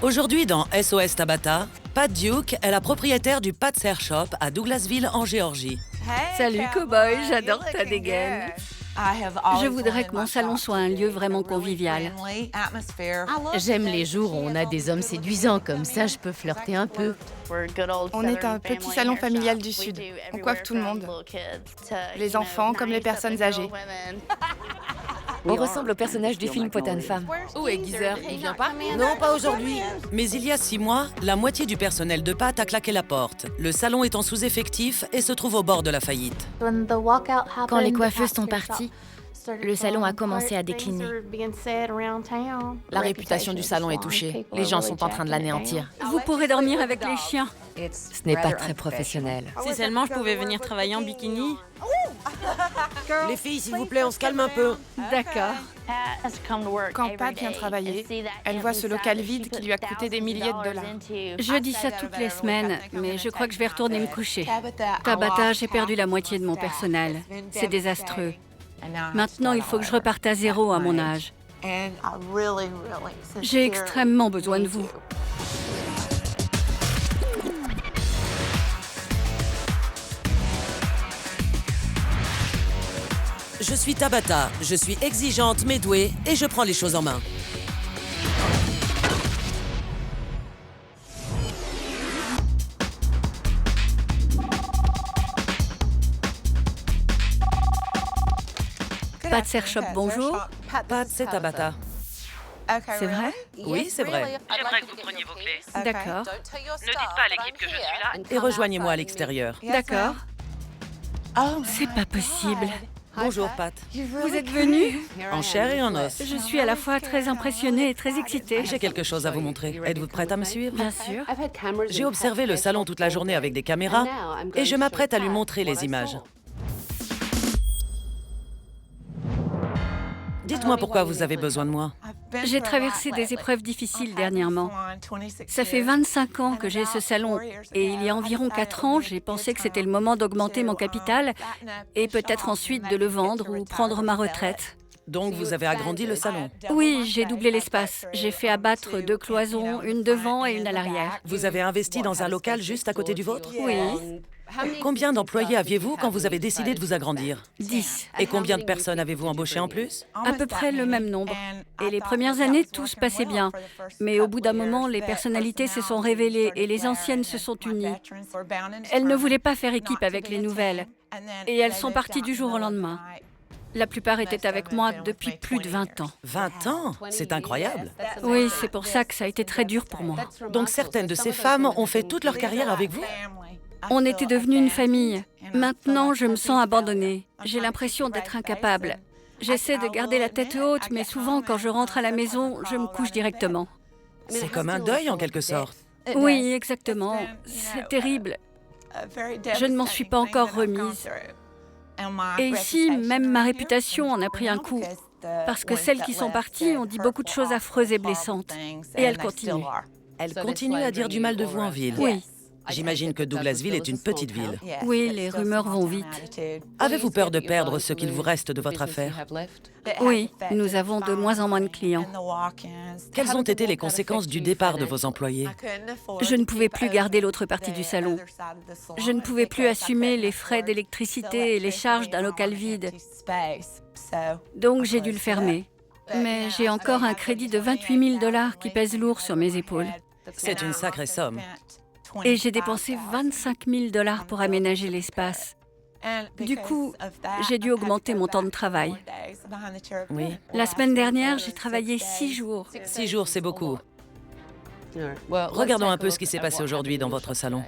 Aujourd'hui dans SOS Tabata, Pat Duke est la propriétaire du Pat's Hair Shop à Douglasville en Géorgie. Salut cowboy, j'adore ta dégaine. Je voudrais que mon salon soit un lieu vraiment convivial. J'aime les jours où on a des hommes séduisants, comme ça je peux flirter un peu. On est un petit salon familial du Sud. On coiffe tout le monde. Les enfants comme les personnes âgées. On ressemble au personnage du film Potin Femme. Où est Geezer? Il vient pas? Non, pas aujourd'hui. Mais il y a 6 mois, la moitié du personnel de Pat a claqué la porte. Le salon est en sous-effectif et se trouve au bord de la faillite. Quand les coiffeuses sont parties, le salon a commencé à décliner. La réputation du salon est touchée. Les gens sont en train de l'anéantir. Vous pourrez dormir avec les chiens. Ce n'est pas très professionnel. Si seulement je pouvais venir travailler en bikini. Les filles, s'il vous plaît, on se calme un peu. D'accord. Quand Pat vient travailler, elle voit ce local vide qui lui a coûté des milliers de dollars. Je dis ça toutes les semaines, mais je crois que je vais retourner me coucher. Tabata, j'ai perdu la moitié de mon personnel. C'est désastreux. Maintenant, il faut que je reparte à zéro à mon âge. J'ai extrêmement besoin de vous. Je suis Tabata, je suis exigeante mais douée et je prends les choses en main. Pat's Hair Shop, bonjour. Pat, c'est Tabata. C'est vrai? Oui, c'est vrai. J'aimerais que vous preniez vos clés. D'accord. Ne dites pas à l'équipe que je suis là. Et rejoignez-moi à l'extérieur. D'accord. C'est pas possible. Bonjour, Pat. Vous êtes venu? En chair et en os. Je suis à la fois très impressionnée et très excitée. J'ai quelque chose à vous montrer. Êtes-vous prête à me suivre? Bien sûr. J'ai observé le salon toute la journée avec des caméras et je m'apprête à lui montrer les images. Dites-moi pourquoi vous avez besoin de moi. J'ai traversé des épreuves difficiles dernièrement. Ça fait 25 ans que j'ai ce salon et il y a environ 4 ans, j'ai pensé que c'était le moment d'augmenter mon capital et peut-être ensuite de le vendre ou prendre ma retraite. Donc vous avez agrandi le salon. Oui, j'ai doublé l'espace. J'ai fait abattre 2 cloisons, une devant et une à l'arrière. Vous avez investi dans un local juste à côté du vôtre? Oui, Combien d'employés aviez-vous quand vous avez décidé de vous agrandir? 10. Et combien de personnes avez-vous embauché en plus? À peu près le même nombre. Et les premières années, tout se passait bien. Mais au bout d'un moment, les personnalités se sont révélées et les anciennes se sont unies. Elles ne voulaient pas faire équipe avec les nouvelles. Et elles sont parties du jour au lendemain. La plupart étaient avec moi depuis plus de 20 ans. 20 ans? C'est incroyable. Oui, c'est pour ça que ça a été très dur pour moi. Donc certaines de ces femmes ont fait toute leur carrière avec vous? On était devenus une famille. Maintenant, je me sens abandonnée. J'ai l'impression d'être incapable. J'essaie de garder la tête haute, mais souvent, quand je rentre à la maison, je me couche directement. C'est comme un deuil en quelque sorte. Oui, exactement. C'est terrible. Je ne m'en suis pas encore remise. Et ici, même ma réputation en a pris un coup. Parce que celles qui sont parties ont dit beaucoup de choses affreuses et blessantes. Et elles continuent. Elles continuent à dire du mal de vous en ville. Oui. J'imagine que Douglasville est une petite ville. Oui, les rumeurs vont vite. Avez-vous peur de perdre ce qu'il vous reste de votre affaire? Oui, nous avons de moins en moins de clients. Quelles ont été les conséquences du départ de vos employés? Je ne pouvais plus garder l'autre partie du salon. Je ne pouvais plus assumer les frais d'électricité et les charges d'un local vide. Donc j'ai dû le fermer. Mais j'ai encore un crédit de 28 000 $ qui pèse lourd sur mes épaules. C'est une sacrée somme. Et j'ai dépensé 25 000 $ pour aménager l'espace. Du coup, j'ai dû augmenter mon temps de travail. Oui. La semaine dernière, j'ai travaillé 6 jours. 6 jours, c'est beaucoup. Regardons un peu ce qui s'est passé aujourd'hui dans votre salon.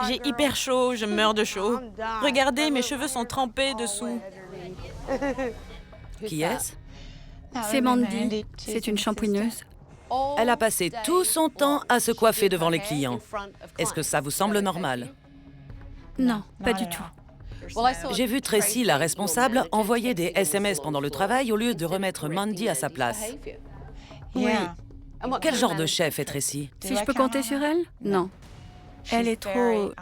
J'ai hyper chaud, je meurs de chaud. Regardez, mes cheveux sont trempés dessous. Qui est-ce? C'est Mandy. C'est une shampooineuse. Elle a passé tout son temps à se coiffer devant les clients. Est-ce que ça vous semble normal? Non, pas du tout. J'ai vu Tracy, la responsable, envoyer des SMS pendant le travail au lieu de remettre Mandy à sa place. Oui. Quel genre de chef est Tracy? Si je peux compter sur elle? Non. Elle est trop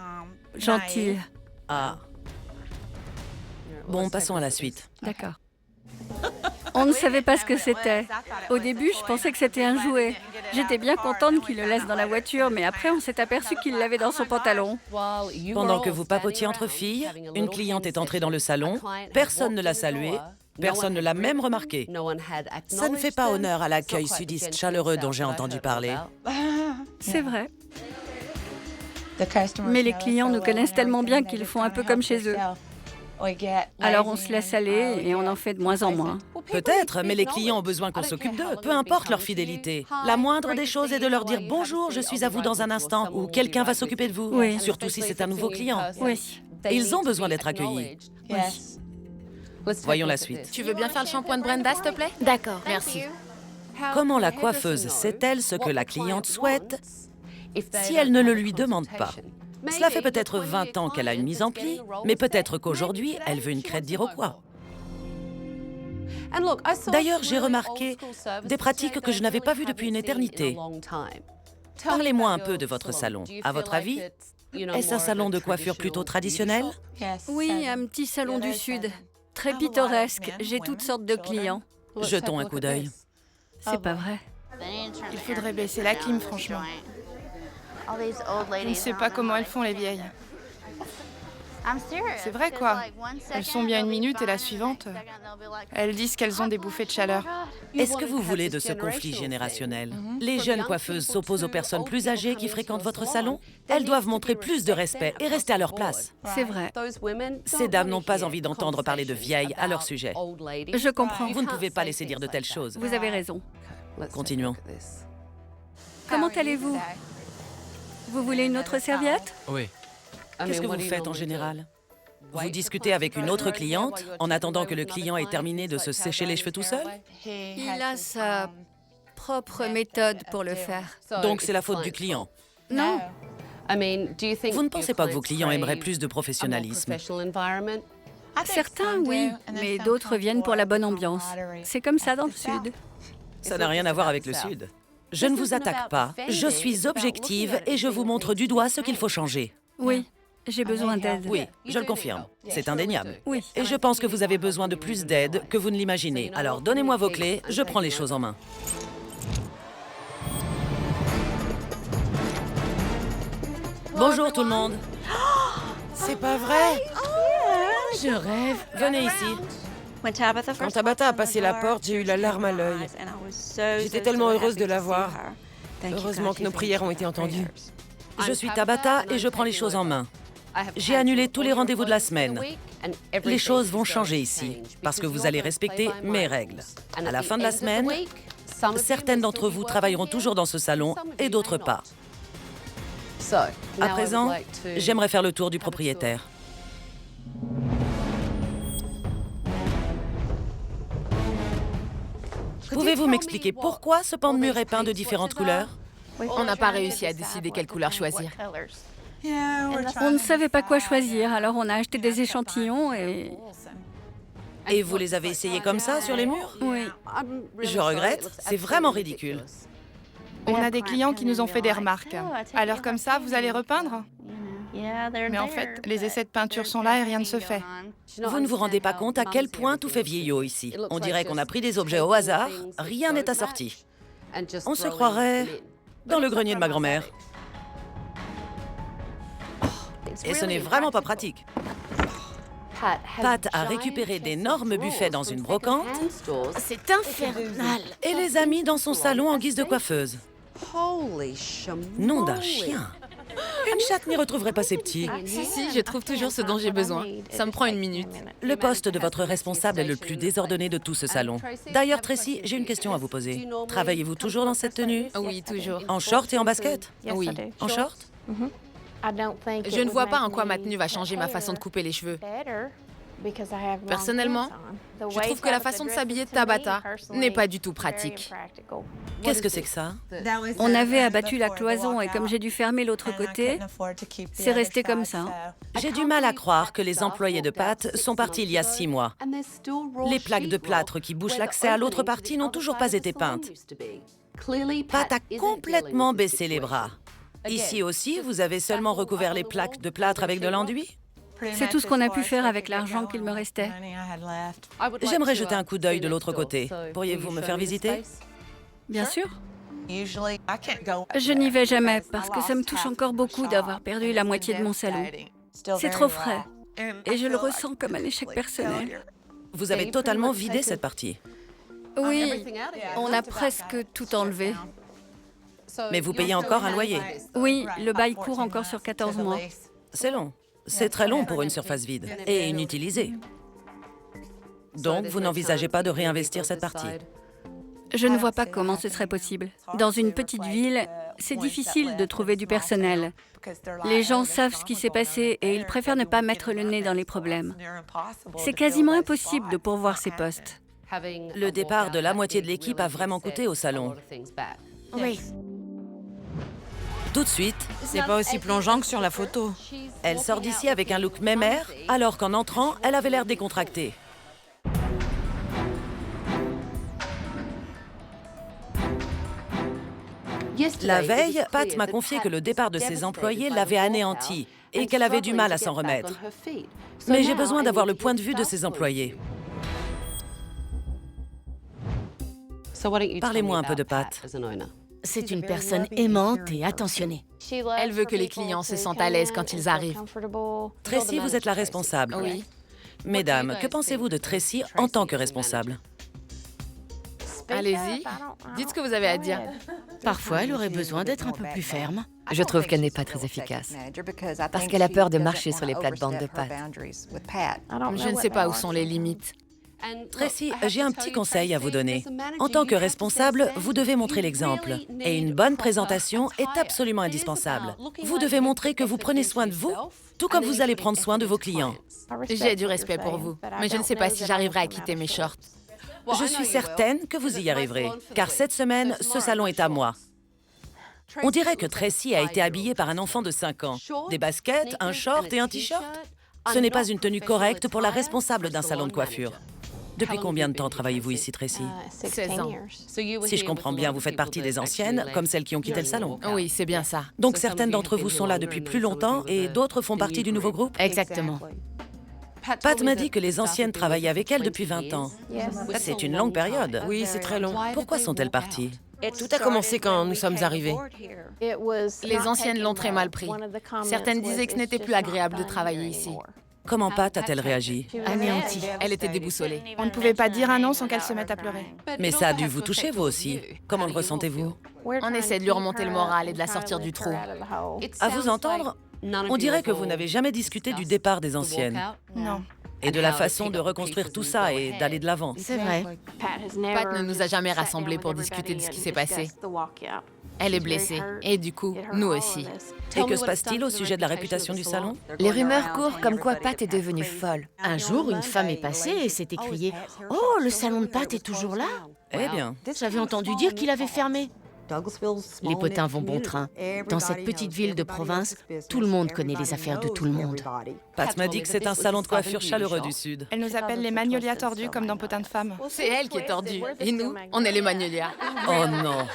gentille. Ah. Bon, passons à la suite. D'accord. On ne savait pas ce que c'était. Au début, je pensais que c'était un jouet. J'étais bien contente qu'il le laisse dans la voiture, mais après, on s'est aperçu qu'il l'avait dans son pantalon. Pendant que vous papotiez entre filles, une cliente est entrée dans le salon, personne ne l'a saluée, personne ne l'a même remarqué. Ça ne fait pas honneur à l'accueil sudiste chaleureux dont j'ai entendu parler. C'est vrai. Mais les clients nous connaissent tellement bien qu'ils font un peu comme chez eux. Alors on se laisse aller et on en fait de moins en moins. Peut-être, mais les clients ont besoin qu'on s'occupe d'eux, peu importe leur fidélité. La moindre des choses est de leur dire « Bonjour, je suis à vous dans un instant » ou « Quelqu'un va s'occuper de vous Oui. » surtout si c'est un nouveau client. Oui. Ils ont besoin d'être accueillis. Voyons la suite. Tu veux bien faire le shampoing de Brenda, s'il te plaît? D'accord. Merci. Comment la coiffeuse sait-elle ce que la cliente souhaite si elle ne le lui demande pas? Cela fait peut-être 20 ans qu'elle a une mise en pli, mais peut-être qu'aujourd'hui, elle veut une crête d'Iroquois. D'ailleurs, j'ai remarqué des pratiques que je n'avais pas vues depuis une éternité. Parlez-moi un peu de votre salon. À votre avis, est-ce un salon de coiffure plutôt traditionnel? Oui, un petit salon du Sud. Très pittoresque. J'ai toutes sortes de clients. Jetons un coup d'œil. C'est pas vrai. Il faudrait baisser la clim, franchement. Je ne sais pas comment elles font, les vieilles. C'est vrai, quoi. Elles sont bien une minute et la suivante, elles disent qu'elles ont des bouffées de chaleur. Est-ce que vous voulez de ce conflit générationnel? Les jeunes coiffeuses s'opposent aux personnes plus âgées qui fréquentent votre salon? Elles doivent montrer plus de respect et rester à leur place. C'est vrai. Ces dames n'ont pas envie d'entendre parler de vieilles à leur sujet. Je comprends. Vous ne pouvez pas laisser dire de telles choses. Vous avez raison. Continuons. Comment allez-vous? Vous voulez une autre serviette? Oui. Qu'est-ce que vous faites en général? Vous discutez avec une autre cliente en attendant que le client ait terminé de se sécher les cheveux tout seul? Il a sa propre méthode pour le faire. Donc c'est la faute du client. Non, Vous ne pensez pas que vos clients aimeraient plus de professionnalisme? certains oui, mais d'autres viennent pour la bonne ambiance. C'est comme ça dans le Sud. Ça n'a rien à voir avec le Sud. Je ne vous attaque pas, je suis objective et je vous montre du doigt ce qu'il faut changer. Oui, j'ai besoin d'aide. Oui, je le confirme, c'est indéniable. Oui. Et je pense que vous avez besoin de plus d'aide que vous ne l'imaginez. Alors donnez-moi vos clés, je prends les choses en main. Bonjour tout le monde. C'est pas vrai? Je rêve. Venez ici. Quand Tabitha a passé la porte, j'ai eu la larme à l'œil. J'étais tellement heureuse de la voir. Heureusement que nos prières ont été entendues. Je suis Tabitha et je prends les choses en main. J'ai annulé tous les rendez-vous de la semaine. Les choses vont changer ici, parce que vous allez respecter mes règles. À la fin de la semaine, certaines d'entre vous travailleront toujours dans ce salon et d'autres pas. À présent, j'aimerais faire le tour du propriétaire. Pouvez-vous m'expliquer pourquoi ce pan de mur est peint de différentes couleurs? On n'a pas réussi à décider quelle couleur choisir. On ne savait pas quoi choisir, alors on a acheté des échantillons et... Et vous les avez essayés comme ça sur les murs? Oui. Je regrette, c'est vraiment ridicule. On a des clients qui nous ont fait des remarques. Alors comme ça, vous allez repeindre? Mais en fait, les essais de peinture sont là et rien ne se fait. Vous ne vous rendez pas compte à quel point tout fait vieillot ici. On dirait qu'on a pris des objets au hasard, rien n'est assorti. On se croirait dans le grenier de ma grand-mère. Et ce n'est vraiment pas pratique. Pat a récupéré d'énormes buffets dans une brocante C'est infernal. et les a mis dans son salon en guise de coiffeuse. Nom d'un chien. Une chatte n'y retrouverait pas ses petits. Si, je trouve toujours ce dont j'ai besoin. Ça me prend une minute. Le poste de votre responsable est le plus désordonné de tout ce salon. D'ailleurs, Tracy, j'ai une question à vous poser. Travaillez-vous toujours dans cette tenue? Oui, toujours. En short et en basket? Oui. En short? Je ne vois pas en quoi ma tenue va changer ma façon de couper les cheveux. Personnellement, je trouve que la façon de s'habiller de Tabitha n'est pas du tout pratique. Qu'est-ce que c'est que ça? On avait abattu la cloison et comme j'ai dû fermer l'autre côté, c'est resté comme ça. J'ai du mal à croire que les employés de Pat sont partis il y a 6 mois. Les plaques de plâtre qui bouchent l'accès à l'autre partie n'ont toujours pas été peintes. Pat a complètement baissé les bras. Ici aussi, vous avez seulement recouvert les plaques de plâtre avec de l'enduit? C'est tout ce qu'on a pu faire avec l'argent qu'il me restait. J'aimerais jeter un coup d'œil de l'autre côté. Pourriez-vous me faire visiter? Bien sûr. Je n'y vais jamais parce que ça me touche encore beaucoup d'avoir perdu la moitié de mon salon. C'est trop frais. Et je le ressens comme un échec personnel. Vous avez totalement vidé cette partie. Oui, on a presque tout enlevé. Mais vous payez encore un loyer. Oui, le bail court encore sur 14 mois. C'est long. C'est très long pour une surface vide et inutilisée. Donc, vous n'envisagez pas de réinvestir cette partie? Je ne vois pas comment ce serait possible. Dans une petite ville, c'est difficile de trouver du personnel. Les gens savent ce qui s'est passé et ils préfèrent ne pas mettre le nez dans les problèmes. C'est quasiment impossible de pourvoir ces postes. Le départ de la moitié de l'équipe a vraiment coûté au salon. Oui. Tout de suite, C'est pas aussi plongeant que sur la photo. elle sort d'ici avec un look mémère, alors qu'en entrant, elle avait l'air décontractée. La veille, Pat m'a confié que le départ de ses employés l'avait anéantie et qu'elle avait du mal à s'en remettre. Mais j'ai besoin d'avoir le point de vue de ses employés. Parlez-moi un peu de Pat. C'est une personne aimante et attentionnée. Elle veut que les clients se sentent à l'aise quand ils arrivent. Tracy, vous êtes la responsable. Oui. Mesdames, que pensez-vous de Tracy en tant que responsable? Allez-y, dites ce que vous avez à dire. Parfois, elle aurait besoin d'être un peu plus ferme. Je trouve qu'elle n'est pas très efficace, parce qu'elle a peur de marcher sur les plates-bandes de Pat. Je ne sais pas où sont les limites. Tracy, j'ai un petit conseil à vous donner. En tant que responsable, vous devez montrer l'exemple. Et une bonne présentation est absolument indispensable. Vous devez montrer que vous prenez soin de vous, tout comme vous allez prendre soin de vos clients. J'ai du respect pour vous, mais je ne sais pas si j'arriverai à quitter mes shorts. Je suis certaine que vous y arriverez, car cette semaine, ce salon est à moi. On dirait que Tracy a été habillée par un enfant de 5 ans. Des baskets, un short et un t-shirt? Ce n'est pas une tenue correcte pour la responsable d'un salon de coiffure. Depuis combien de temps travaillez-vous ici, Tracy? 16 ans. Si je comprends bien, vous faites partie des anciennes, comme celles qui ont quitté le salon. Oui, c'est bien ça. Donc certaines d'entre vous sont là depuis plus longtemps et d'autres font partie du nouveau groupe? Exactement. Pat m'a dit que les anciennes travaillaient avec elle depuis 20 ans. C'est une longue période. Oui, c'est très long. Pourquoi sont-elles parties? Tout a commencé quand nous sommes arrivés. Les anciennes l'ont très mal pris. Certaines disaient que ce n'était plus agréable de travailler ici. Comment Pat a-t-elle réagi? Anéantie. Elle était déboussolée. On ne pouvait pas dire un nom sans qu'elle se mette à pleurer. Mais ça a dû vous toucher, vous aussi. Comment le ressentez-vous? On essaie de lui remonter le moral et de la sortir du trou. À vous entendre, on dirait que vous n'avez jamais discuté du départ des anciennes. Non. Et de la façon de reconstruire tout ça et d'aller de l'avant. C'est vrai. Pat ne nous a jamais rassemblés pour discuter de ce qui s'est passé. Elle est blessée. Et du coup, nous aussi. Et que se passe-t-il au sujet de la réputation du salon? Les rumeurs courent comme quoi Pat est devenue folle. Un jour, une femme est passée et s'est écriée « Oh, le salon de Pat est toujours là !» Eh bien, J'avais entendu dire qu'il avait fermé. Les potins vont bon train. Dans cette petite ville de province, tout le monde connaît les affaires de tout le monde. Pat m'a dit que c'est un salon de coiffure chaleureux du Sud. Elle nous appelle les magnolias tordus comme dans Potin de femme. C'est elle qui est tordue. Et nous, on est les magnolias. Oh non!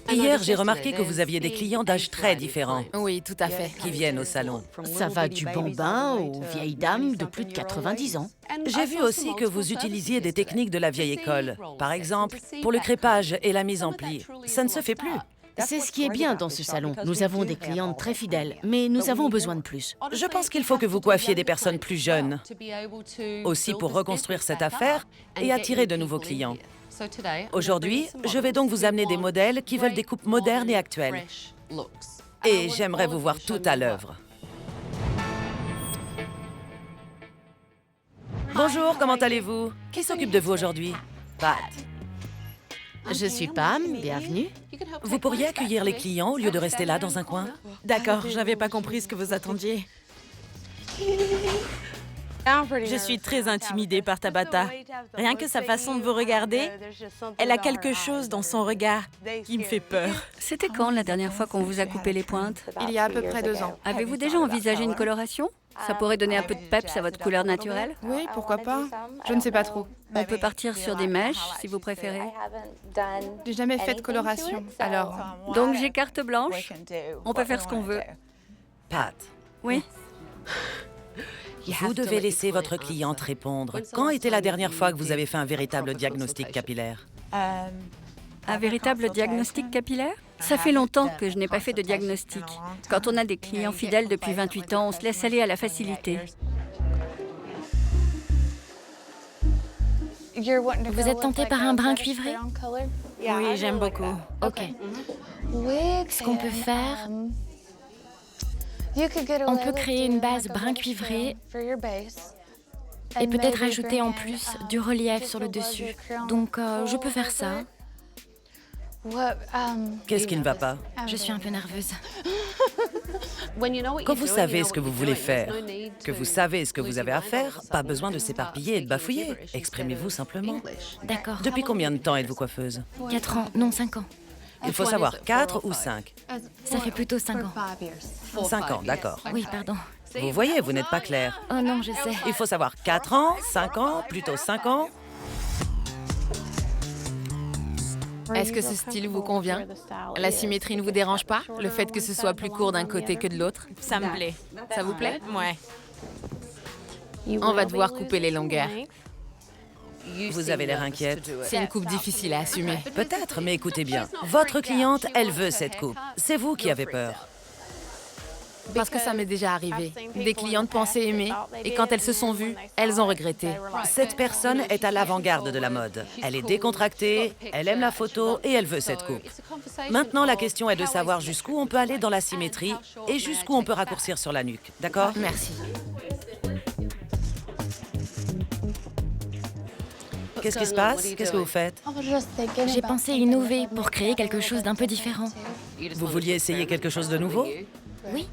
Hier, j'ai remarqué que vous aviez des clients d'âge très différents Oui, tout à fait. qui viennent au salon. Ça va du bambin aux vieilles dames de plus de 90 ans. J'ai vu aussi que vous utilisiez des techniques de la vieille école. Par exemple, pour le crépage et la mise en pli. Ça ne se fait plus. C'est ce qui est bien dans ce salon. Nous avons des clientes très fidèles, mais nous avons besoin de plus. Je pense qu'il faut que vous coiffiez des personnes plus jeunes. Aussi pour reconstruire cette affaire et attirer de nouveaux clients. Aujourd'hui, je vais donc vous amener des modèles qui veulent des coupes modernes et actuelles. Et j'aimerais vous voir tout à l'œuvre. Bonjour, comment allez-vous? Qui s'occupe de vous aujourd'hui? Pat. Je suis Pam, bienvenue. Vous pourriez accueillir les clients au lieu de rester là dans un coin? D'accord, j'avais pas compris ce que vous attendiez. Je suis très intimidée par Tabata. Rien que sa façon de vous regarder, elle a quelque chose dans son regard qui me fait peur. C'était quand la dernière fois qu'on vous a coupé les pointes? Il y a à peu près 2 ans. Avez-vous déjà envisagé une coloration? Ça pourrait donner un peu de peps à votre couleur naturelle. Oui, pourquoi pas? Je ne sais pas trop. On peut partir sur des mèches, si vous préférez. J'ai jamais fait de coloration, alors... Donc j'ai carte blanche. On peut faire ce qu'on veut. Pat, Oui. Vous devez laisser votre cliente répondre. Quand était la dernière fois que vous avez fait un véritable diagnostic capillaire? Un véritable diagnostic capillaire? Ça fait longtemps que je n'ai pas fait de diagnostic. Quand on a des clients fidèles depuis 28 ans, on se laisse aller à la facilité. Vous êtes tenté par un brin cuivré? Oui, j'aime beaucoup. Ok. Ce qu'on peut faire, on peut créer une base brun cuivré et peut-être ajouter en plus du relief sur le dessus. Donc, je peux faire ça. Qu'est-ce qui ne va pas? Je suis un peu nerveuse. Quand vous savez ce que vous voulez faire, que vous savez ce que vous avez à faire, pas besoin de s'éparpiller et de bafouiller. Exprimez-vous simplement. D'accord. Depuis combien de temps êtes-vous coiffeuse? 4 ans, non 5 ans. Il faut savoir 4 ou 5. Ça fait plutôt 5 ans. 5 ans, d'accord. Oui, pardon. Vous voyez, vous n'êtes pas clair. Oh non, je sais. Il faut savoir 4 ans, 5 ans, plutôt 5 ans. Est-ce que ce style vous convient? La symétrie ne vous dérange pas? Le fait que ce soit plus court d'un côté que de l'autre? Ça me plaît. Ça vous plaît? Ouais. On va devoir couper les longueurs. Vous avez l'air inquiète. C'est une coupe difficile à assumer. Peut-être, mais écoutez bien. Votre cliente, elle veut cette coupe. C'est vous qui avez peur. Parce que ça m'est déjà arrivé. Des clientes pensaient aimer, et quand elles se sont vues, elles ont regretté. Cette personne est à l'avant-garde de la mode. Elle est décontractée, elle aime la photo et elle veut cette coupe. Maintenant, la question est de savoir jusqu'où on peut aller dans la symétrie et jusqu'où on peut raccourcir sur la nuque. D'accord? Merci. Qu'est-ce qui se passe? Qu'est-ce que vous faites? J'ai pensé innover pour créer quelque chose d'un peu différent. Vous vouliez essayer quelque chose de nouveau? Oui.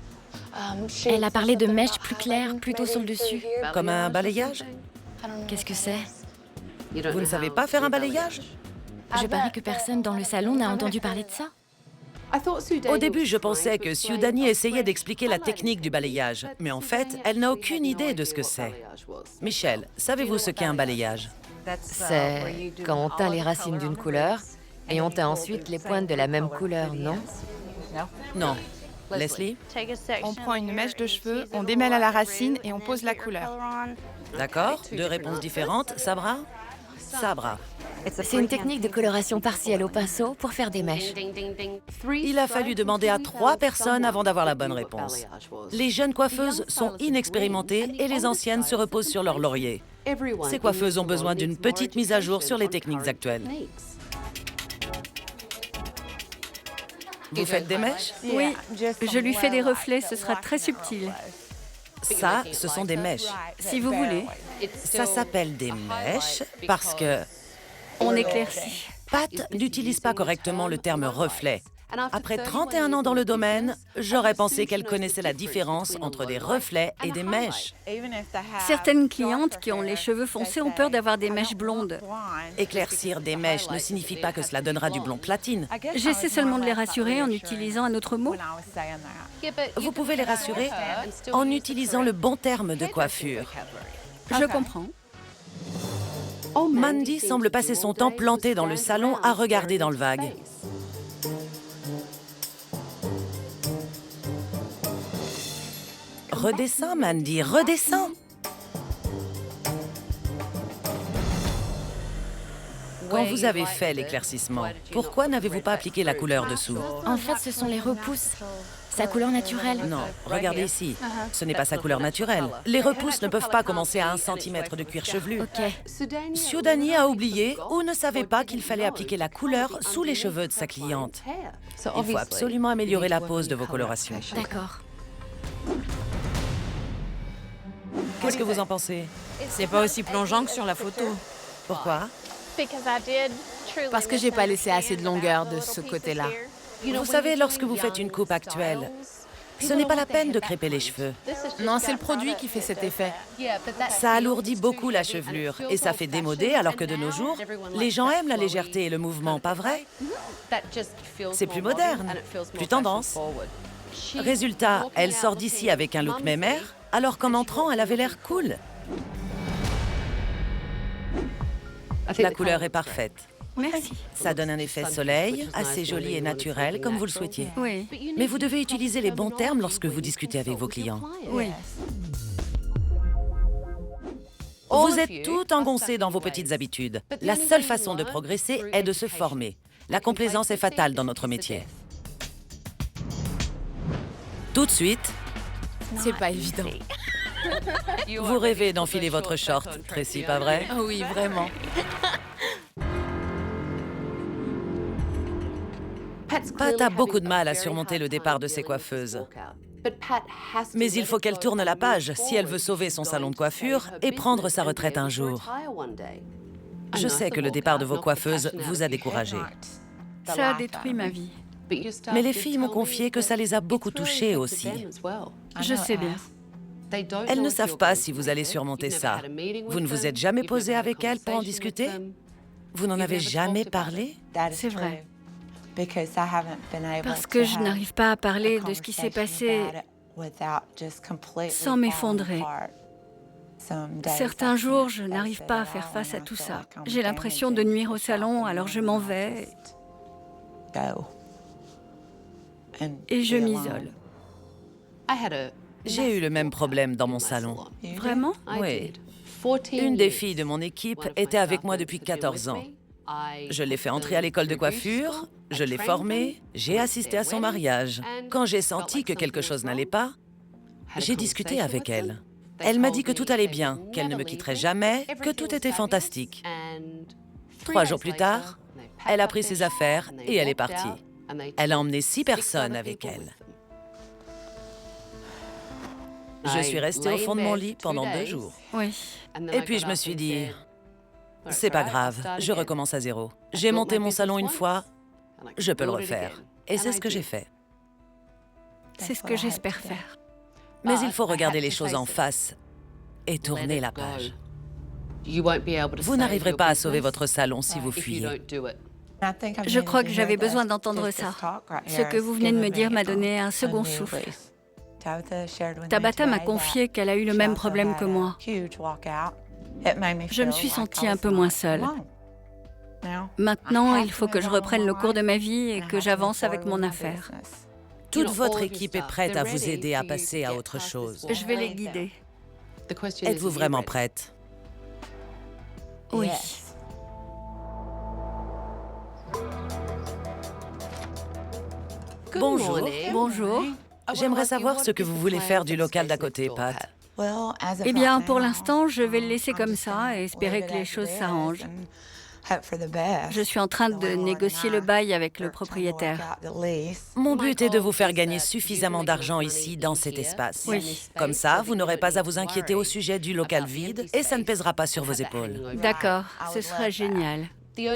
Elle a parlé de mèches plus claires, plutôt sur le dessus. Comme un balayage? Qu'est-ce que c'est? Vous ne savez pas faire un balayage? Je parie que personne dans le salon n'a entendu parler de ça. Au début, je pensais que Siudani essayait d'expliquer la technique du balayage. Mais en fait, elle n'a aucune idée de ce que c'est. Michel, savez-vous ce qu'est un balayage? C'est quand on teint les racines d'une couleur et on teint ensuite les pointes de la même couleur, non? Non. Leslie? On prend une mèche de cheveux, on démêle à la racine et on pose la couleur. D'accord. Deux réponses différentes. Sabra? Sabra. C'est une technique de coloration partielle au pinceau pour faire des mèches. Il a fallu demander à 3 personnes avant d'avoir la bonne réponse. Les jeunes coiffeuses sont inexpérimentées et les anciennes se reposent sur leur laurier. Ces coiffeuses ont besoin d'une petite mise à jour sur les techniques actuelles. Vous faites des mèches? Oui, je lui fais des reflets, ce sera très subtil. Ça, ce sont des mèches. Si vous voulez. Ça s'appelle des mèches parce que On éclaircit. Pat n'utilise pas correctement le terme reflet. Après 31 ans dans le domaine, j'aurais pensé qu'elle connaissait la différence entre des reflets et des mèches. Certaines clientes qui ont les cheveux foncés ont peur d'avoir des mèches blondes. Éclaircir des mèches ne signifie pas que cela donnera du blond platine. J'essaie seulement de les rassurer en utilisant un autre mot. Vous pouvez les rassurer en utilisant le bon terme de coiffure. Je comprends. Mandy semble passer son temps plantée dans le salon à regarder dans le vague. Redescends, Mandy, redescends. Quand vous avez fait l'éclaircissement, pourquoi n'avez-vous pas appliqué la couleur dessous? En fait, ce sont les repousses. Sa couleur naturelle. Non, regardez ici. Ce n'est pas sa couleur naturelle. Les repousses ne peuvent pas commencer à 1 centimètre de cuir chevelu. Ok. Siudani a oublié ou ne savait pas qu'il fallait appliquer la couleur sous les cheveux de sa cliente. Il faut absolument améliorer la pose de vos colorations. D'accord. Qu'est-ce que vous en pensez? C'est pas aussi plongeant que sur la photo. Pourquoi? Parce que j'ai pas laissé assez de longueur de ce côté-là. Vous savez, lorsque vous faites une coupe actuelle, ce n'est pas la peine de crêper les cheveux. Non, c'est le produit qui fait cet effet. Ça alourdit beaucoup la chevelure et ça fait démodé, alors que de nos jours, les gens aiment la légèreté et le mouvement, pas vrai? C'est plus moderne, plus tendance. Résultat, elle sort d'ici avec un look mémère, alors qu'en entrant, elle avait l'air cool. La couleur est parfaite. Merci. Ça donne un effet soleil, assez joli et naturel, comme vous le souhaitiez. Oui, Mais vous devez utiliser les bons termes lorsque vous discutez avec vos clients. oui. Vous êtes tout engoncés dans vos petites habitudes. La seule façon de progresser est de se former. La complaisance est fatale dans notre métier. Tout de suite, C'est pas évident. vous rêvez d'enfiler votre short, Tracy, pas vrai? Oui, vraiment. Pat a beaucoup de mal à surmonter le départ de ses coiffeuses. Mais il faut qu'elle tourne la page si elle veut sauver son salon de coiffure et prendre sa retraite un jour. Je sais que le départ de vos coiffeuses vous a découragé. Ça a détruit ma vie. Mais les filles m'ont confié que ça les a beaucoup touchées aussi. Je sais bien. Elles ne savent pas si vous allez surmonter ça. Vous ne vous êtes jamais posé avec elles pour en discuter? Vous n'en avez jamais parlé? C'est vrai. Parce que je n'arrive pas à parler de ce qui s'est passé sans m'effondrer. Certains jours, je n'arrive pas à faire face à tout ça. J'ai l'impression de nuire au salon, alors je m'en vais et je m'isole. J'ai eu le même problème dans mon salon. Vraiment? Oui. Une des filles de mon équipe était avec moi depuis 14 ans. Je l'ai fait entrer à l'école de coiffure, je l'ai formée, j'ai assisté à son mariage. Quand j'ai senti que quelque chose n'allait pas, j'ai discuté avec elle. Elle m'a dit que tout allait bien, qu'elle ne me quitterait jamais, que tout était fantastique. 3 jours plus tard, elle a pris ses affaires et elle est partie. Elle a emmené 6 personnes avec elle. Je suis restée au fond de mon lit pendant 2 jours. Oui. Et puis je me suis dit, c'est pas grave, je recommence à zéro. J'ai monté mon salon une fois, je peux le refaire. Et c'est ce que j'ai fait. C'est ce que j'espère faire. Mais il faut regarder les choses en face et tourner la page. Vous n'arriverez pas à sauver votre salon si vous fuyez. Je crois que j'avais besoin d'entendre ça. Ce que vous venez de me dire m'a donné un second souffle. Tabata m'a confié qu'elle a eu le même problème que moi. Je me suis sentie un peu moins seule. Maintenant, il faut que je reprenne le cours de ma vie et que j'avance avec mon affaire. Toute votre équipe est prête à vous aider à passer à autre chose. Je vais les guider. Êtes-vous vraiment prête? Oui. Bonjour. Bonjour. J'aimerais savoir ce que vous voulez faire du local d'à côté, Pat. Eh bien, pour l'instant, je vais le laisser comme ça et espérer que les choses s'arrangent. Je suis en train de négocier le bail avec le propriétaire. Mon but est de vous faire gagner suffisamment d'argent ici, dans cet espace. Oui. Comme ça, vous n'aurez pas à vous inquiéter au sujet du local vide et ça ne pèsera pas sur vos épaules. D'accord, ce sera génial.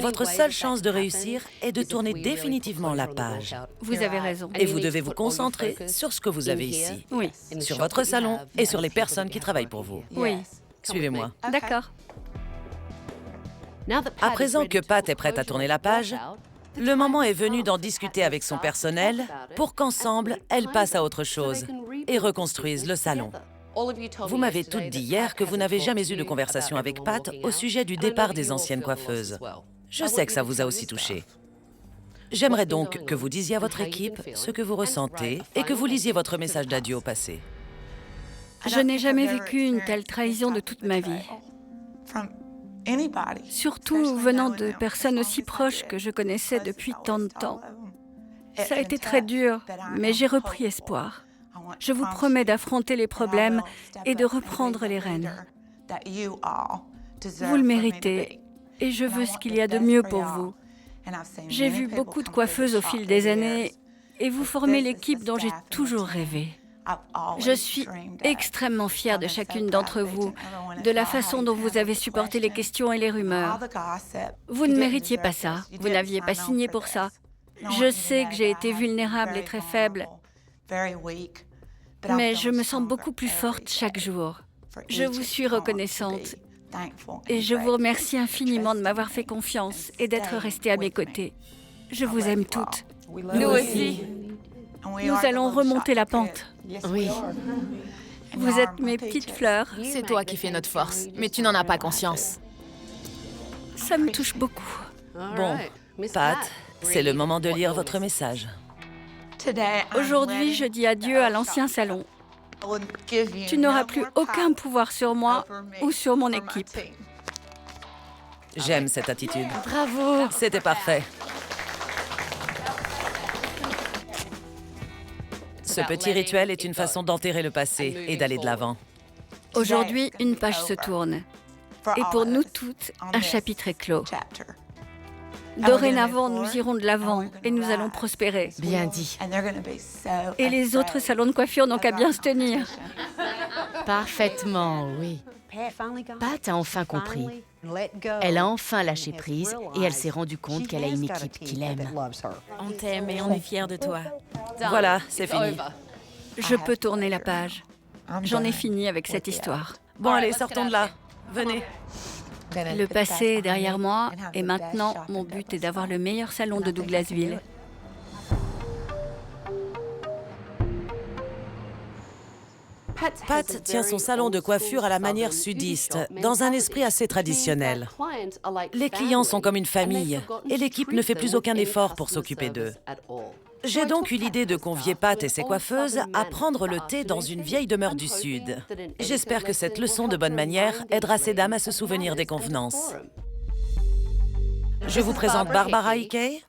Votre seule chance de réussir est de tourner définitivement la page. Vous avez raison. Et vous devez vous concentrer sur ce que vous avez ici, Oui, sur votre salon et sur les personnes qui travaillent pour vous. oui. Suivez-moi. D'accord. À présent que Pat est prête à tourner la page, le moment est venu d'en discuter avec son personnel pour qu'ensemble, elle passe à autre chose et reconstruise le salon. Vous m'avez toutes dit hier que vous n'avez jamais eu de conversation avec Pat au sujet du départ des anciennes coiffeuses. Je sais que ça vous a aussi touché. J'aimerais donc que vous disiez à votre équipe ce que vous ressentez et que vous lisiez votre message d'adieu au passé. Je n'ai jamais vécu une telle trahison de toute ma vie. Surtout venant de personnes aussi proches que je connaissais depuis tant de temps. Ça a été très dur, mais j'ai repris espoir. Je vous promets d'affronter les problèmes et de reprendre les rênes. Vous le méritez et je veux ce qu'il y a de mieux pour vous. J'ai vu beaucoup de coiffeuses au fil des années et vous formez l'équipe dont j'ai toujours rêvé. Je suis extrêmement fière de chacune d'entre vous, de la façon dont vous avez supporté les questions et les rumeurs. Vous ne méritiez pas ça, vous n'aviez pas signé pour ça. Je sais que j'ai été vulnérable et très faible, mais je me sens beaucoup plus forte chaque jour. Je vous suis reconnaissante et je vous remercie infiniment de m'avoir fait confiance et d'être restée à mes côtés. Je vous aime toutes. Nous aussi. Nous allons remonter la pente. Oui. Vous êtes mes petites fleurs. C'est toi qui fais notre force, mais tu n'en as pas conscience. Ça me touche beaucoup. Bon, Pat, c'est le moment de lire votre message. Aujourd'hui, je dis adieu à l'ancien salon. Tu n'auras plus aucun pouvoir sur moi ou sur mon équipe. J'aime cette attitude. Bravo! C'était parfait. Ce petit rituel est une façon d'enterrer le passé et d'aller de l'avant. Aujourd'hui, une page se tourne. Et pour nous toutes, un chapitre est clos. Dorénavant, nous irons de l'avant et nous allons prospérer. Bien dit. Et les autres salons de coiffure n'ont qu'à bien se tenir. Parfaitement, oui. Pat a enfin compris. Elle a enfin lâché prise et elle s'est rendue compte qu'elle a une équipe qui l'aime. On t'aime et on est fiers de toi. Voilà, c'est fini. Je peux tourner la page. J'en ai fini avec cette histoire. Bon, allez, sortons de là. Venez. Le passé est derrière moi et maintenant, mon but est d'avoir le meilleur salon de Douglasville. Pat tient son salon de coiffure à la manière sudiste, dans un esprit assez traditionnel. Les clients sont comme une famille et l'équipe ne fait plus aucun effort pour s'occuper d'eux. J'ai donc eu l'idée de convier Pat et ses coiffeuses à prendre le thé dans une vieille demeure du Sud. J'espère que cette leçon de bonne manière aidera ces dames à se souvenir des convenances. Je vous présente Barbara Hickey.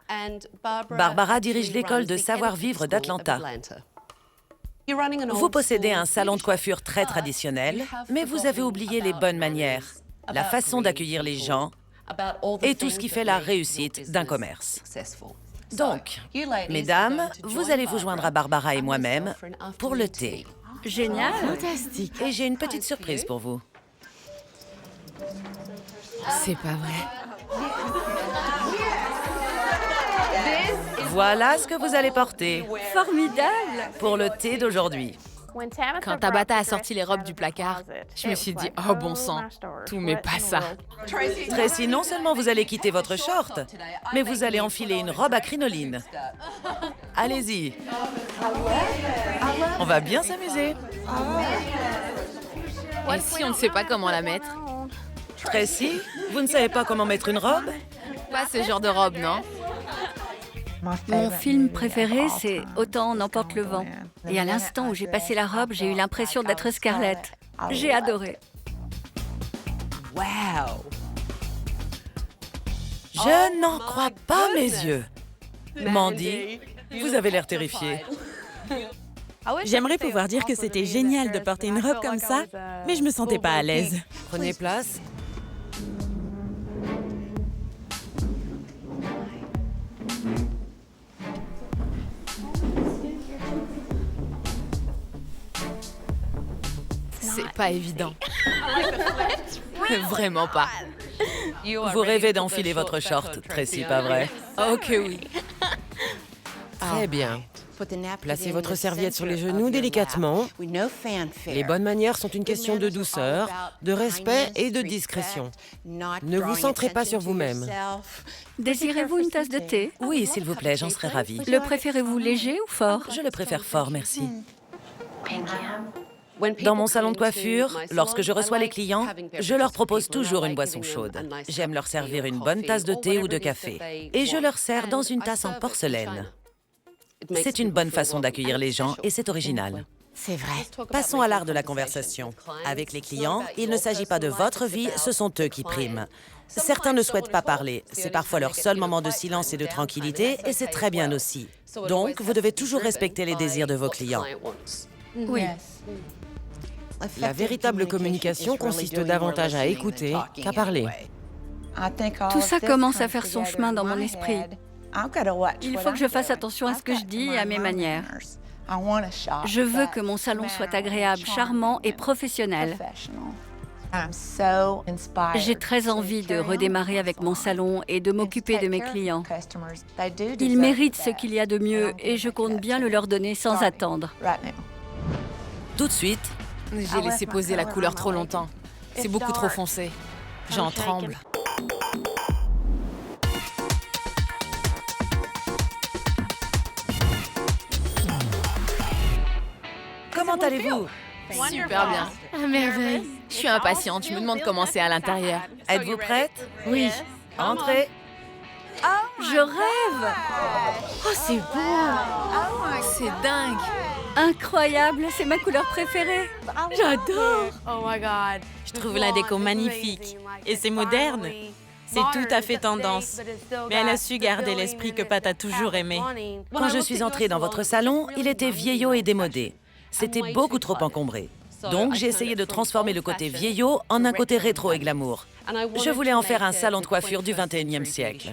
Barbara dirige l'école de savoir-vivre d'Atlanta. Vous possédez un salon de coiffure très traditionnel, mais vous avez oublié les bonnes manières, la façon d'accueillir les gens et tout ce qui fait la réussite d'un commerce. Donc, mesdames, vous allez vous joindre à Barbara et moi-même pour le thé. Génial! Fantastique. Et j'ai une petite surprise pour vous. C'est pas vrai. Voilà ce que vous allez porter Formidable! pour le thé d'aujourd'hui. Quand Tabata a sorti les robes du placard, je me suis dit, oh bon sang, tout mais pas ça. Tracy, non seulement vous allez quitter votre short, mais vous allez enfiler une robe à crinoline. Allez-y. On va bien s'amuser. Et si on ne sait pas comment la mettre? Tracy, vous ne savez pas comment mettre une robe? Pas ce genre de robe, non? Mon film préféré, c'est Autant en emporte le vent. Et à l'instant où j'ai passé la robe, j'ai eu l'impression d'être Scarlett. J'ai adoré. Wow! Je n'en crois pas mes yeux. Mandy, vous avez l'air terrifiée. J'aimerais pouvoir dire que c'était génial de porter une robe comme ça, mais je me sentais pas à l'aise. Prenez place. C'est pas évident. Vraiment pas. Vous rêvez d'enfiler votre short, Tracy, pas vrai? Oh que oui. Très bien. Placez votre serviette sur les genoux délicatement. Les bonnes manières sont une question de douceur, de respect et de discrétion. Ne vous centrez pas sur vous-même. Désirez-vous une tasse de thé? Oui, s'il vous plaît, j'en serais ravie. Le préférez-vous léger ou fort? Je le préfère fort, merci. Dans mon salon de coiffure, lorsque je reçois les clients, je leur propose toujours une boisson chaude. J'aime leur servir une bonne tasse de thé ou de café. Et je leur sers dans une tasse en porcelaine. C'est une bonne façon d'accueillir les gens et c'est original. C'est vrai. Passons à l'art de la conversation. Avec les clients, il ne s'agit pas de votre vie, ce sont eux qui priment. Certains ne souhaitent pas parler. C'est parfois leur seul moment de silence et de tranquillité et c'est très bien aussi. Donc, vous devez toujours respecter les désirs de vos clients. Oui. La véritable communication consiste davantage à écouter qu'à parler. Tout ça commence à faire son chemin dans mon esprit. Il faut que je fasse attention à ce que je dis et à mes manières. Je veux que mon salon soit agréable, charmant et professionnel. J'ai très envie de redémarrer avec mon salon et de m'occuper de mes clients. Ils méritent ce qu'il y a de mieux et je compte bien le leur donner sans attendre. Tout de suite, J'ai laissé poser la couleur trop longtemps. C'est beaucoup trop foncé. J'en tremble. comment allez-vous? Super bien. À merveille. Je suis impatiente. Je me demande comment c'est à l'intérieur. Êtes-vous prête? Oui. Entrez. Je rêve. Oh, c'est beau! C'est dingue. Incroyable, c'est ma couleur préférée. J'adore. Je trouve la déco magnifique. Et c'est moderne. C'est tout à fait tendance. Mais elle a su garder l'esprit que Pat a toujours aimé. Quand je suis entrée dans votre salon, il était vieillot et démodé. C'était beaucoup trop encombré. Donc, j'ai essayé de transformer le côté vieillot en un côté rétro et glamour. Je voulais en faire un salon de coiffure du 21e siècle.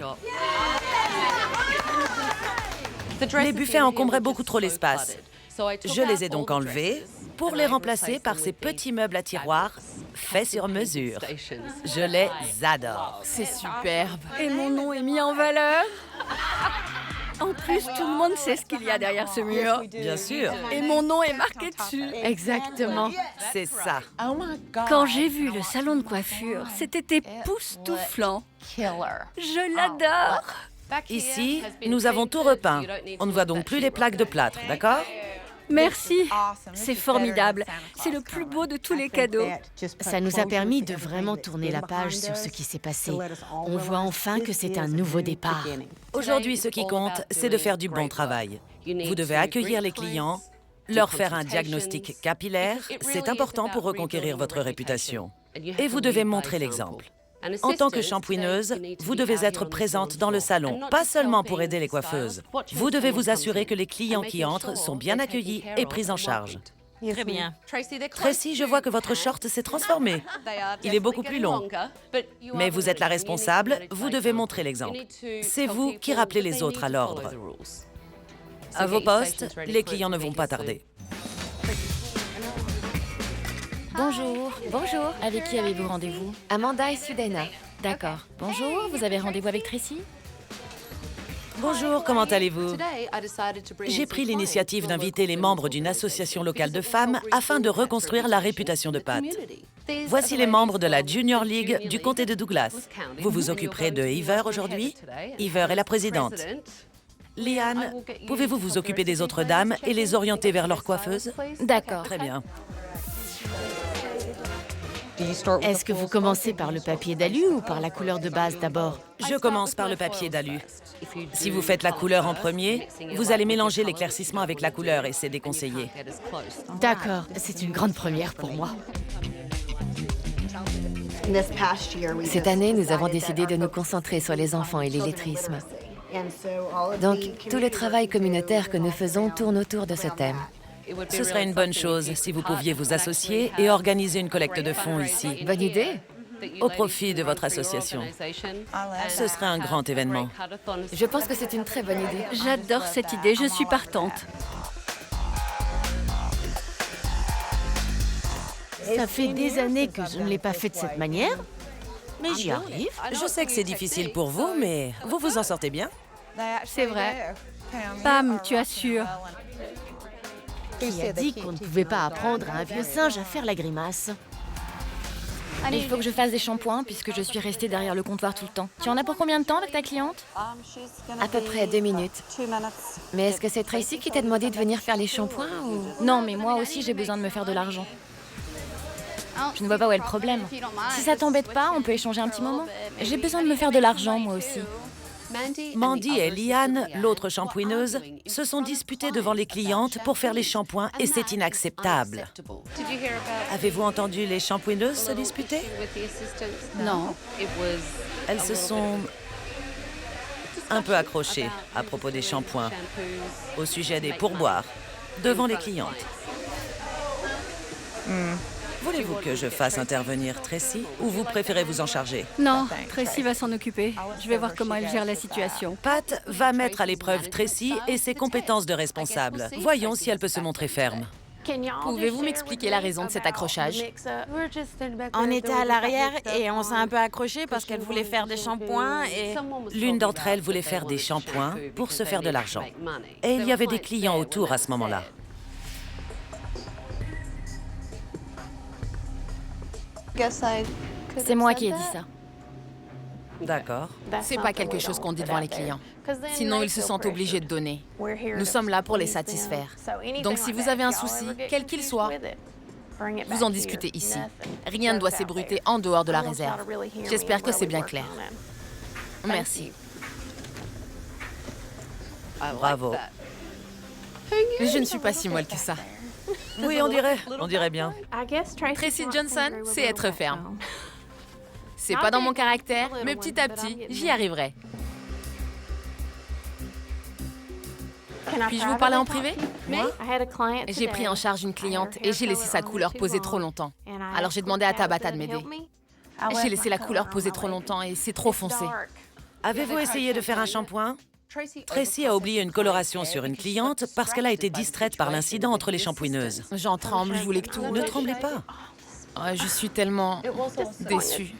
Les buffets encombraient beaucoup trop l'espace. Je les ai donc enlevés pour les remplacer par ces petits meubles à tiroirs faits sur mesure. Je les adore. C'est superbe. Et mon nom est mis en valeur. En plus, tout le monde sait ce qu'il y a derrière ce mur. Bien sûr, Et mon nom est marqué dessus. Exactement. c'est ça. Quand j'ai vu le salon de coiffure, c'était époustouflant. Je l'adore. Ici, nous avons tout repeint. On ne voit donc plus les plaques de plâtre, d'accord? Merci. C'est formidable. C'est le plus beau de tous les cadeaux. Ça nous a permis de vraiment tourner la page sur ce qui s'est passé. On voit enfin que c'est un nouveau départ. Aujourd'hui, ce qui compte, c'est de faire du bon travail. Vous devez accueillir les clients, leur faire un diagnostic capillaire. C'est important pour reconquérir votre réputation. Et vous devez montrer l'exemple. En tant que shampooineuse, vous devez être présente dans le salon, pas seulement pour aider les coiffeuses. Vous devez vous assurer que les clients qui entrent sont bien accueillis et pris en charge. Très bien. Tracy, je vois que votre short s'est transformé. Il est beaucoup plus long. Mais vous êtes la responsable, vous devez montrer l'exemple. C'est vous qui rappelez les autres à l'ordre. À vos postes, les clients ne vont pas tarder. Bonjour. Bonjour. Avec qui avez-vous rendez-vous? Amanda et Sudena. D'accord. Bonjour, vous avez rendez-vous avec Tracy? Bonjour, comment allez-vous? J'ai pris l'initiative d'inviter les membres d'une association locale de femmes afin de reconstruire la réputation de Pat. Voici les membres de la Junior League du comté de Douglas. Vous vous occuperez de Heather aujourd'hui. Heather est la présidente. Liane, pouvez-vous vous occuper des autres dames et les orienter vers leur coiffeuse? D'accord. Très bien. Est-ce que vous commencez par le papier d'alu ou par la couleur de base d'abord? Je commence par le papier d'alu. Si vous faites la couleur en premier, vous allez mélanger l'éclaircissement avec la couleur et c'est déconseillé. D'accord, c'est une grande première pour moi. Cette année, nous avons décidé de nous concentrer sur les enfants et l'illettrisme. Donc, tout le travail communautaire que nous faisons tourne autour de ce thème. Ce serait une bonne chose si vous pouviez vous associer et organiser une collecte de fonds ici, Bonne idée. au profit de votre association. Ce serait un grand événement. Je pense que c'est une très bonne idée. J'adore cette idée, je suis partante. Ça fait des années que je ne l'ai pas fait de cette manière, mais j'y arrive. Je sais que c'est difficile pour vous, mais vous vous en sortez bien. C'est vrai. Pam, tu assures. Qui a dit qu'on ne pouvait pas apprendre à un vieux singe à faire la grimace? Il faut que je fasse des shampoings puisque je suis restée derrière le comptoir tout le temps. Tu en as pour combien de temps avec ta cliente? À peu près 2 minutes. Mais est-ce que c'est Tracy qui t'a demandé de venir faire les shampoings ou... Non, mais moi aussi j'ai besoin de me faire de l'argent. Je ne vois pas où est le problème. Si ça t'embête pas, on peut échanger un petit moment. J'ai besoin de me faire de l'argent moi aussi. Mandy et Liane, l'autre shampooineuse, se sont disputées devant les clientes pour faire les shampoings et c'est inacceptable. Avez-vous entendu les shampooineuses se disputer? Non. Elles se sont un peu accrochées à propos des shampoings, au sujet des pourboires, devant les clientes. Voulez-vous que je fasse intervenir Tracy ou vous préférez vous en charger? Non, Tracy va s'en occuper. Je vais voir comment elle gère la situation. Pat va mettre à l'épreuve Tracy et ses compétences de responsable. Voyons si elle peut se montrer ferme. Pouvez-vous m'expliquer la raison de cet accrochage? On était à l'arrière et on s'est un peu accroché parce qu'elle voulait faire des shampoings et... L'une d'entre elles voulait faire des shampoings pour se faire de l'argent. Et il y avait des clients autour à ce moment-là. C'est moi qui ai dit ça. D'accord. C'est pas quelque chose qu'on dit devant les clients. Sinon, ils se sentent obligés de donner. Nous sommes là pour les satisfaire. Donc, si vous avez un souci, quel qu'il soit, vous en discutez ici. Rien ne doit s'ébruiter en dehors de la réserve. J'espère que c'est bien clair. Merci. Bravo. Je ne suis pas si molle que ça. Oui, on dirait bien. Tracy Johnson, c'est être ferme. C'est pas dans mon caractère, mais petit à petit, j'y arriverai. Puis-je vous parler en privé? J'ai pris en charge une cliente et j'ai laissé sa couleur poser trop longtemps. Alors j'ai demandé à Tabata de m'aider. J'ai laissé la couleur poser trop longtemps et c'est trop foncé. Avez-vous essayé de faire un shampoing? Tracy a oublié une coloration sur une cliente parce qu'elle a été distraite par l'incident entre les shampouineuses. J'en tremble, je voulais que tout... Ne tremblez pas. Oh, je suis tellement déçue.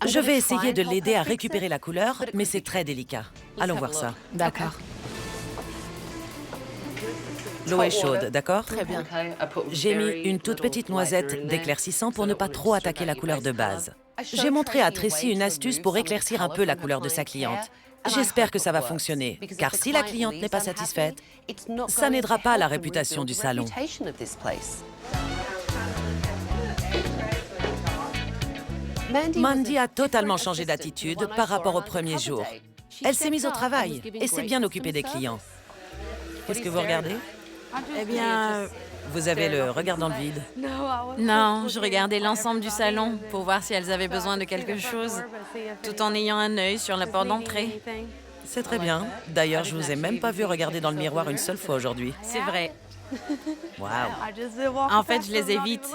Je vais essayer de l'aider à récupérer la couleur, mais c'est très délicat. Allons voir ça. D'accord. L'eau est chaude, d'accord? Très bien. J'ai mis une toute petite noisette d'éclaircissant pour ne pas trop attaquer la couleur de base. J'ai montré à Tracy une astuce pour éclaircir un peu la couleur de sa cliente. J'espère que ça va fonctionner, car si la cliente n'est pas satisfaite, ça n'aidera pas la réputation du salon. Mandy a totalement changé d'attitude par rapport au premier jour. Elle s'est mise au travail et s'est bien occupée des clients. Qu'est-ce que vous regardez? Eh bien, Vous avez le regard dans le vide. non, je regardais l'ensemble du salon pour voir si elles avaient besoin de quelque chose, tout en ayant un œil sur la porte d'entrée. C'est très bien. D'ailleurs, je vous ai même pas vu regarder dans le miroir une seule fois aujourd'hui. C'est vrai. Waouh. En fait, je les évite.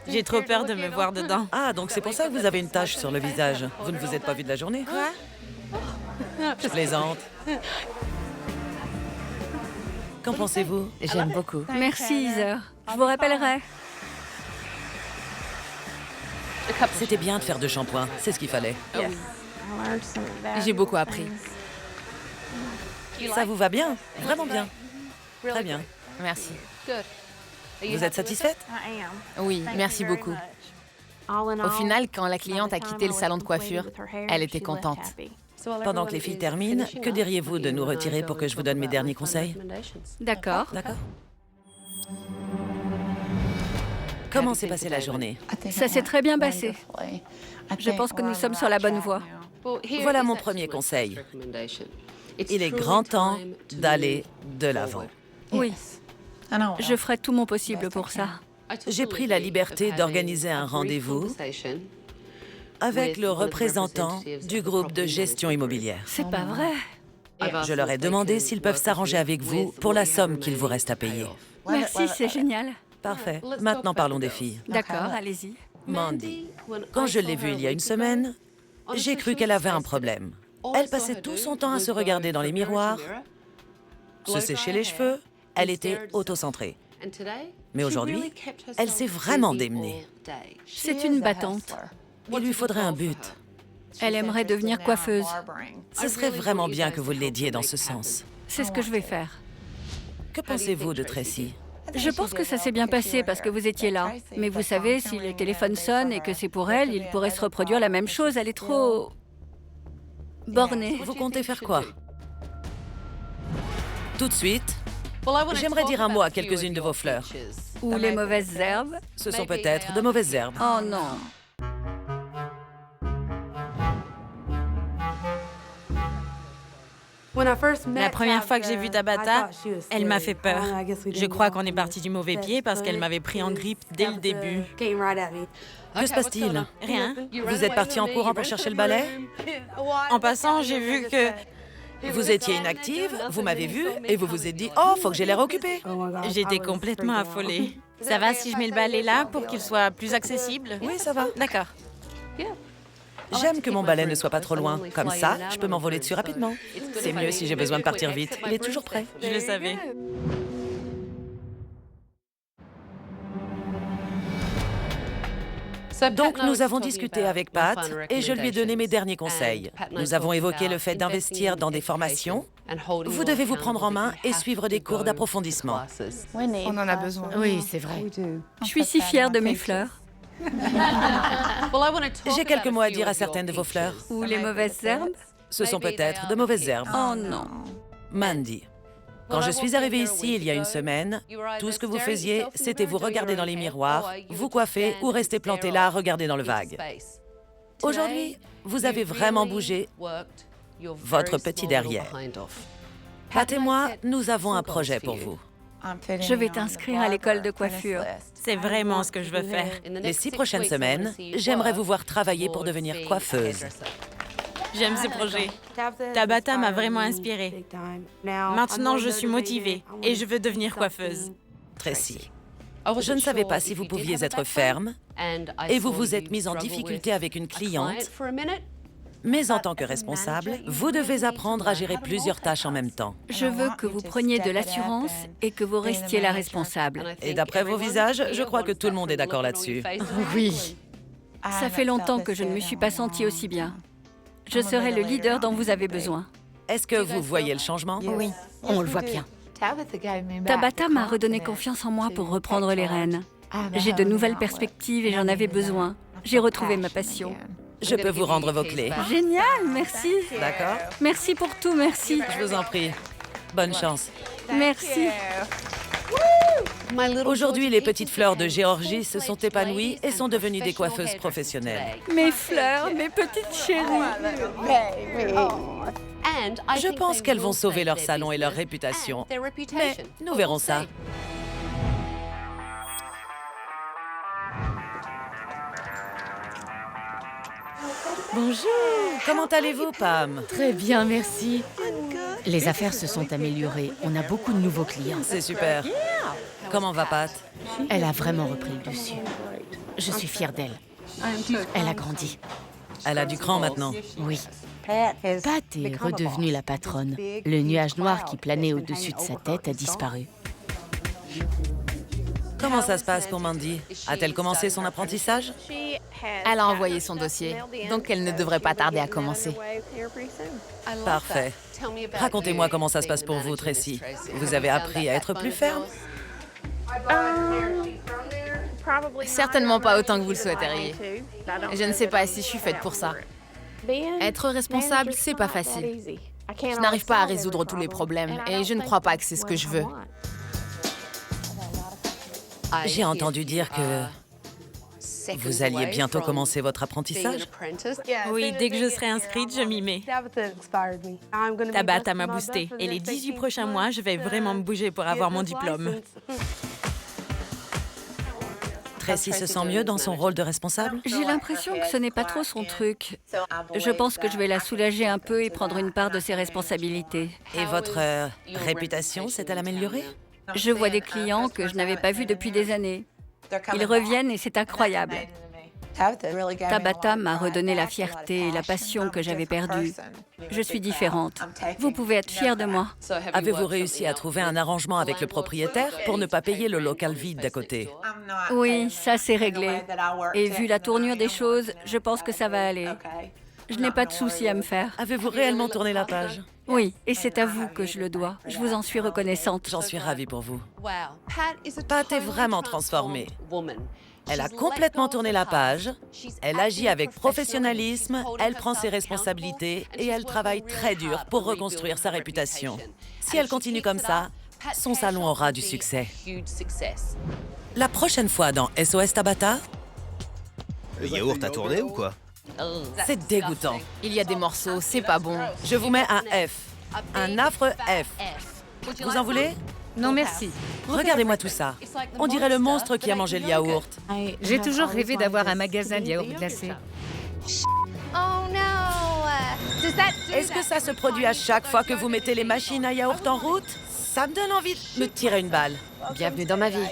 J'ai trop peur de me voir dedans. Ah, donc c'est pour ça que vous avez une tache sur le visage. Vous ne vous êtes pas vu de la journée? Quoi? Je plaisante. Qu'en pensez-vous? J'aime beaucoup. Merci, Heather. Je vous rappellerai. C'était bien de faire 2 shampoings. C'est ce qu'il fallait. J'ai beaucoup appris. Ça vous va bien? Vraiment bien. Très bien. Merci. Vous êtes satisfaite? Oui, merci beaucoup. Au final, quand la cliente a quitté le salon de coiffure, elle était contente. Pendant que les filles terminent, que diriez-vous de nous retirer pour que je vous donne mes derniers conseils? D'accord. D'accord. Comment s'est passée la journée? Ça s'est très bien passé. Je pense que nous sommes sur la bonne voie. Voilà mon premier conseil. Il est grand temps d'aller de l'avant. Oui. Je ferai tout mon possible pour ça. J'ai pris la liberté d'organiser un rendez-vous avec le représentant du groupe de gestion immobilière. C'est pas vrai. Je leur ai demandé s'ils peuvent s'arranger avec vous pour la somme qu'il vous reste à payer. Merci, c'est génial. Parfait. Maintenant, parlons des filles. D'accord, allez-y. Mandy, quand je l'ai vue il y a une semaine, j'ai cru qu'elle avait un problème. Elle passait tout son temps à se regarder dans les miroirs, se sécher les cheveux. Elle était autocentrée. Mais aujourd'hui, elle s'est vraiment démenée. C'est une battante. Il lui faudrait un but. Elle aimerait devenir coiffeuse. Ce serait vraiment bien que vous l'aidiez dans ce sens. C'est ce que je vais faire. Que pensez-vous de Tracy? Je pense que ça s'est bien passé parce que vous étiez là. Mais vous savez, si le téléphone sonne et que c'est pour elle, il pourrait se reproduire la même chose. Elle est trop... bornée. Vous comptez faire quoi? Tout de suite, j'aimerais dire un mot à quelques-unes de vos fleurs. Ou les mauvaises herbes. Ce sont peut-être de mauvaises herbes. Oh non. La première fois que j'ai vu Tabata, elle m'a fait peur. Je crois qu'on est parti du mauvais pied parce qu'elle m'avait pris en grippe dès le début. Que se passe-t-il? Rien. Vous êtes parti en courant pour chercher le balai? En passant, j'ai vu que... Vous étiez inactive, vous m'avez vu, et vous vous êtes dit « Oh, faut que j'ai l'air occupée !» J'étais complètement affolée. Ça va si je mets le balai là pour qu'il soit plus accessible? Oui, ça va. D'accord. J'aime que mon balai ne soit pas trop loin. Comme ça, je peux m'envoler dessus rapidement. C'est mieux si j'ai besoin de partir vite. Il est toujours prêt. Je le savais. Donc, nous avons discuté avec Pat et je lui ai donné mes derniers conseils. Nous avons évoqué le fait d'investir dans des formations. Vous devez vous prendre en main et suivre des cours d'approfondissement. On en a besoin. Oui, c'est vrai. Je suis si fière de mes fleurs. J'ai quelques mots à dire à certaines de vos fleurs. Ou les mauvaises herbes. Ce sont peut-être de mauvaises herbes. Oh non. Mandy, quand je suis arrivée ici il y a une semaine, tout ce que vous faisiez, c'était vous regarder dans les miroirs, vous coiffer ou rester planté là à regarder dans le vague. Aujourd'hui, vous avez vraiment bougé votre petit derrière. Pat et moi, nous avons un projet pour vous. Je vais t'inscrire à l'école de coiffure. C'est vraiment ce que je veux faire. Les 6 prochaines semaines, j'aimerais vous voir travailler pour devenir coiffeuse. J'aime ce projet. Tabata m'a vraiment inspirée. Maintenant, je suis motivée et je veux devenir coiffeuse. Tracy, je ne savais pas si vous pouviez être ferme et vous vous êtes mise en difficulté avec une cliente. Mais en tant que responsable, vous devez apprendre à gérer plusieurs tâches en même temps. Je veux que vous preniez de l'assurance et que vous restiez la responsable. Et d'après vos visages, je crois que tout le monde est d'accord là-dessus. Oui. Ça fait longtemps que je ne me suis pas sentie aussi bien. Je serai le leader dont vous avez besoin. Est-ce que vous voyez le changement? Oui, on le voit bien. Tabata m'a redonné confiance en moi pour reprendre les rênes. J'ai de nouvelles perspectives et j'en avais besoin. J'ai retrouvé ma passion. Je peux vous rendre vos clés. Génial, merci. D'accord? Merci pour tout, merci. Je vous en prie. Bonne chance. Merci. Aujourd'hui, les petites fleurs de Géorgie se sont épanouies et sont devenues des coiffeuses professionnelles. Mes fleurs, mes petites chéries. Je pense qu'elles vont sauver leur salon et leur réputation. Mais nous verrons ça. Bonjour. Comment allez-vous, Pam? Très bien, merci. Les affaires se sont améliorées. On a beaucoup de nouveaux clients. C'est super. Comment va Pat? Elle a vraiment repris le dessus. Je suis fière d'elle. Elle a grandi. Elle a du cran maintenant. Oui. Pat est redevenue la patronne. Le nuage noir qui planait au-dessus de sa tête a disparu. Comment ça se passe pour Mandy? A-t-elle commencé son apprentissage? Elle a envoyé son dossier, donc elle ne devrait pas tarder à commencer. Parfait. Racontez-moi comment ça se passe pour vous, Tracy. Vous avez appris à être plus ferme? Certainement pas autant que vous le souhaiteriez. Je ne sais pas si je suis faite pour ça. Être responsable, c'est pas facile. Je n'arrive pas à résoudre tous les problèmes et je ne crois pas que c'est ce que je veux. J'ai entendu dire que vous alliez bientôt commencer votre apprentissage. Oui, dès que je serai inscrite, je m'y mets. Tabata m'a boostée et les 18 prochains mois, je vais vraiment me bouger pour avoir mon diplôme. Tracy se sent mieux dans son rôle de responsable? J'ai l'impression que ce n'est pas trop son truc. Je pense que je vais la soulager un peu et prendre une part de ses responsabilités. Et votre réputation s'est-elle améliorée? Je vois des clients que je n'avais pas vus depuis des années. Ils reviennent et c'est incroyable. Tabata m'a redonné la fierté et la passion que j'avais perdue. Je suis différente. Vous pouvez être fiers de moi. Avez-vous réussi à trouver un arrangement avec le propriétaire pour ne pas payer le local vide d'à côté? Oui, ça c'est réglé. Et vu la tournure des choses, je pense que ça va aller. Je n'ai pas de soucis à me faire. Avez-vous réellement tourné la page? Oui, et c'est à vous que je le dois. Je vous en suis reconnaissante. J'en suis ravie pour vous. Pat est vraiment transformée. Elle a complètement tourné la page, elle agit avec professionnalisme, elle prend ses responsabilités et elle travaille très dur pour reconstruire sa réputation. Si elle continue comme ça, son salon aura du succès. La prochaine fois dans SOS Tabata... Le yaourt a tourné ou quoi? C'est dégoûtant. Il y a des morceaux, c'est pas bon. Je vous mets un F. Un affreux F. Vous en voulez? Non, merci. Regardez-moi tout ça. On dirait le monstre qui a mangé le yaourt. J'ai toujours rêvé d'avoir un magasin de yaourt glacé. Est-ce que ça se produit à chaque fois que vous mettez les machines à yaourt en route? Ça me donne envie de me tirer une balle. Bienvenue dans ma vie.